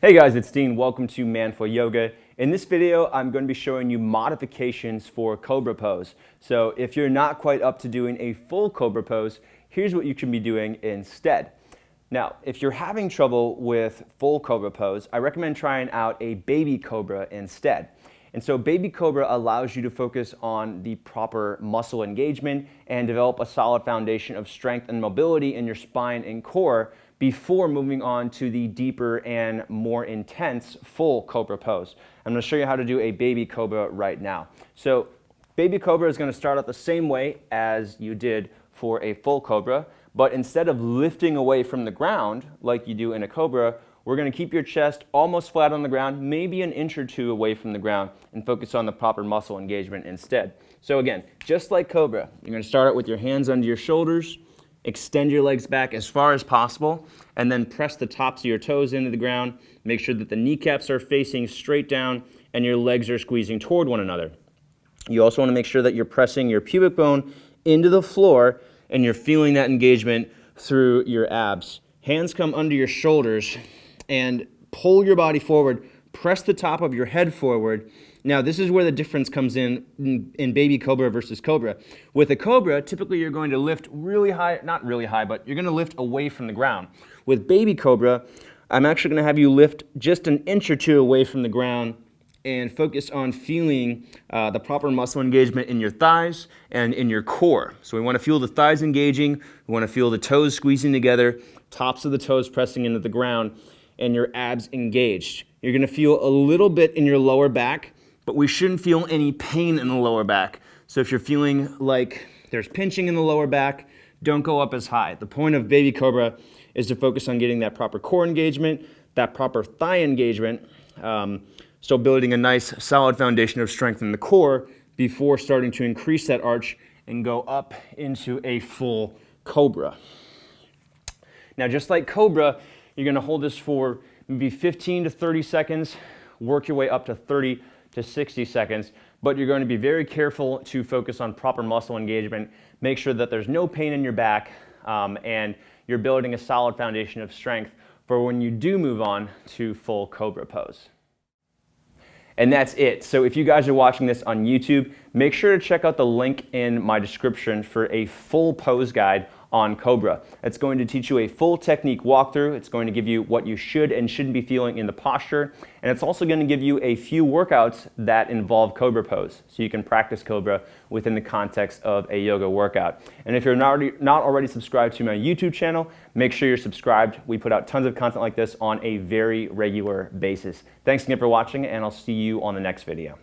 Hey guys, it's Dean. Welcome to Manful Yoga. In this video, I'm going to be showing you modifications for Cobra pose. So if you're not quite up to doing a full Cobra pose, here's what you can be doing instead. Now, if you're having trouble with full Cobra pose, I recommend trying out a Baby Cobra instead. And so Baby Cobra allows you to focus on the proper muscle engagement and develop a solid foundation of strength and mobility in your spine and core before moving on to the deeper and more intense full Cobra pose. I'm going to show you how to do a Baby Cobra right now. So Baby Cobra is going to start out the same way as you did for a full Cobra, but instead of lifting away from the ground like you do in a Cobra, we're going to keep your chest almost flat on the ground, maybe an inch or two away from the ground, and focus on the proper muscle engagement instead. So again, just like Cobra, you're going to start out with your hands under your shoulders, extend your legs back as far as possible, and then press the tops of your toes into the ground. Make sure that the kneecaps are facing straight down and your legs are squeezing toward one another. You also want to make sure that you're pressing your pubic bone into the floor and you're feeling that engagement through your abs. Hands come under your shoulders and pull your body forward. Press the top of your head forward. Now, this is where the difference comes in Baby Cobra versus Cobra. With a Cobra, typically you're going to lift really high, not really high, but you're going to lift away from the ground. With Baby Cobra, I'm actually going to have you lift just an inch or two away from the ground and focus on feeling the proper muscle engagement in your thighs and in your core. So we want to feel the thighs engaging, we want to feel the toes squeezing together, tops of the toes pressing into the ground, and your abs engaged. You're going to feel a little bit in your lower back, but we shouldn't feel any pain in the lower back. So if you're feeling like there's pinching in the lower back, don't go up as high. The point of Baby Cobra is to focus on getting that proper core engagement, that proper thigh engagement, so building a nice solid foundation of strength in the core before starting to increase that arch and go up into a full Cobra. Now, just like Cobra, you're going to hold this for maybe 15 to 30 seconds, work your way up to 30 to 60 seconds, but you're going to be very careful to focus on proper muscle engagement. Make sure that there's no pain in your back, and you're building a solid foundation of strength for when you do move on to full Cobra pose. And that's it. So if you guys are watching this on YouTube, make sure to check out the link in my description for a full pose guide on Cobra. It's going to teach you a full technique walkthrough. It's going to give you what you should and shouldn't be feeling in the posture. And it's also going to give you a few workouts that involve Cobra pose, so you can practice Cobra within the context of a yoga workout. And if you're not already subscribed to my YouTube channel, make sure you're subscribed. We put out tons of content like this on a very regular basis. Thanks again for watching, and I'll see you on the next video.